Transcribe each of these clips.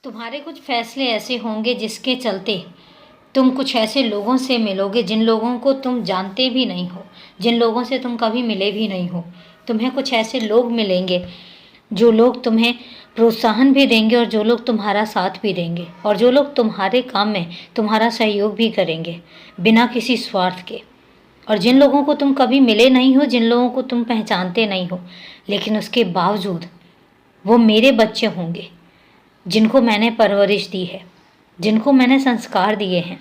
तुम्हारे कुछ फैसले ऐसे होंगे जिसके चलते तुम कुछ ऐसे लोगों से मिलोगे जिन लोगों को तुम जानते भी नहीं हो, जिन लोगों से तुम कभी मिले भी नहीं हो। तुम्हें कुछ ऐसे लोग मिलेंगे जो लोग तुम्हें प्रोत्साहन भी देंगे और जो लोग तुम्हारा साथ भी देंगे और जो लोग तुम्हारे काम में तुम्हारा सहयोग भी करेंगे बिना किसी स्वार्थ के। और जिन लोगों को तुम कभी मिले नहीं हो, जिन लोगों को तुम पहचानते नहीं हो, लेकिन उसके बावजूद वो मेरे बच्चे होंगे जिनको मैंने परवरिश दी है, जिनको मैंने संस्कार दिए हैं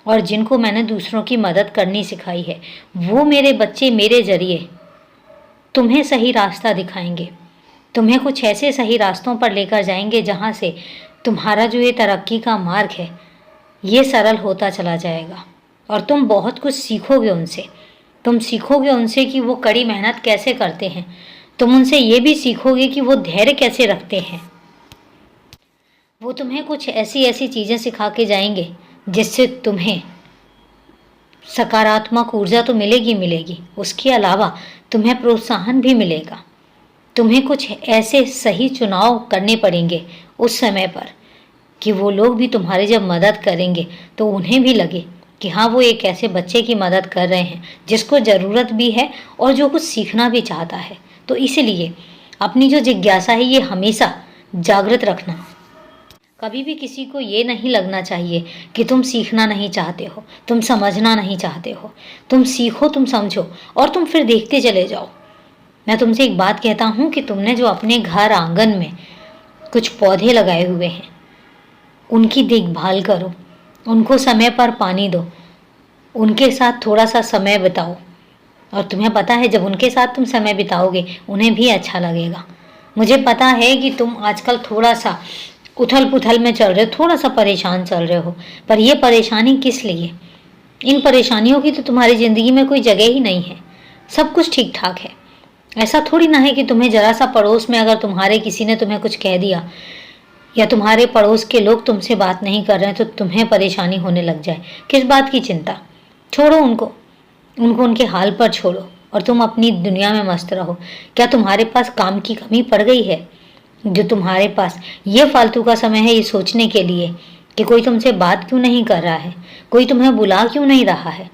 और जिनको मैंने दूसरों की मदद करनी सिखाई है। वो मेरे बच्चे मेरे ज़रिए तुम्हें सही रास्ता दिखाएंगे, तुम्हें कुछ ऐसे सही रास्तों पर लेकर जाएंगे जहाँ से तुम्हारा जो ये तरक्की का मार्ग है ये सरल होता चला जाएगा और तुम बहुत कुछ सीखोगे उनसे। तुम सीखोगे उनसे कि वो कड़ी मेहनत कैसे करते हैं। तुम उनसे ये भी सीखोगे कि वो धैर्य कैसे रखते हैं। वो तुम्हें कुछ ऐसी ऐसी चीज़ें सिखा के जाएंगे जिससे तुम्हें सकारात्मक ऊर्जा तो मिलेगी मिलेगी, उसके अलावा तुम्हें प्रोत्साहन भी मिलेगा। तुम्हें कुछ ऐसे सही चुनाव करने पड़ेंगे उस समय पर कि वो लोग भी तुम्हारी जब मदद करेंगे तो उन्हें भी लगे कि हाँ, वो एक ऐसे बच्चे की मदद कर रहे हैं जिसको ज़रूरत भी है और जो कुछ सीखना भी चाहता है। तो इसलिए अपनी जो जिज्ञासा है ये हमेशा जागृत रखना। कभी भी किसी को ये नहीं लगना चाहिए कि तुम सीखना नहीं चाहते हो, तुम समझना नहीं चाहते हो। तुम सीखो, तुम समझो और तुम फिर देखते चले जाओ। मैं तुमसे एक बात कहता हूँ कि तुमने जो अपने घर आंगन में कुछ पौधे लगाए हुए हैं उनकी देखभाल करो, उनको समय पर पानी दो, उनके साथ थोड़ा सा समय बिताओ। और तुम्हें पता है जब उनके साथ तुम समय बिताओगे उन्हें भी अच्छा लगेगा। मुझे पता है कि तुम आजकल थोड़ा सा उथल पुथल में चल रहे हो, थोड़ा सा परेशान चल रहे हो, पर ये परेशानी किस लिए? इन परेशानियों की तो तुम्हारी ज़िंदगी में कोई जगह ही नहीं है। सब कुछ ठीक ठाक है। ऐसा थोड़ी ना है कि तुम्हें ज़रा सा पड़ोस में अगर तुम्हारे किसी ने तुम्हें कुछ कह दिया या तुम्हारे पड़ोस के लोग तुमसे बात नहीं कर रहे हैं तो तुम्हें परेशानी होने लग जाए। किस बात की चिंता? छोड़ो उनको, उनके हाल पर छोड़ो और तुम अपनी दुनिया में मस्त रहो। क्या तुम्हारे पास काम की कमी पड़ गई है जो तुम्हारे पास ये फालतू का समय है ये सोचने के लिए कि कोई तुमसे बात क्यों नहीं कर रहा है, कोई तुम्हें बुला क्यों नहीं रहा है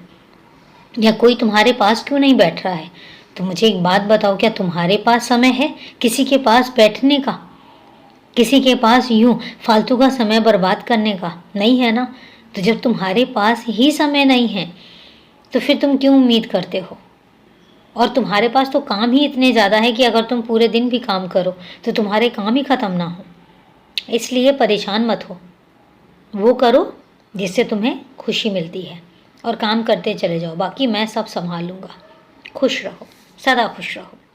या कोई तुम्हारे पास क्यों नहीं बैठ रहा है? तो मुझे एक बात बताओ, क्या तुम्हारे पास समय है किसी के पास बैठने का, किसी के पास यूं फालतू का समय बर्बाद करने का? नहीं है ना। तो जब तुम्हारे पास ही समय नहीं है तो फिर तुम क्यों उम्मीद करते हो? और तुम्हारे पास तो काम ही इतने ज़्यादा है कि अगर तुम पूरे दिन भी काम करो तो तुम्हारे काम ही ख़त्म ना हो। इसलिए परेशान मत हो, वो करो जिससे तुम्हें खुशी मिलती है और काम करते चले जाओ। बाकी मैं सब संभाल लूँगा। खुश रहो, सदा खुश रहो।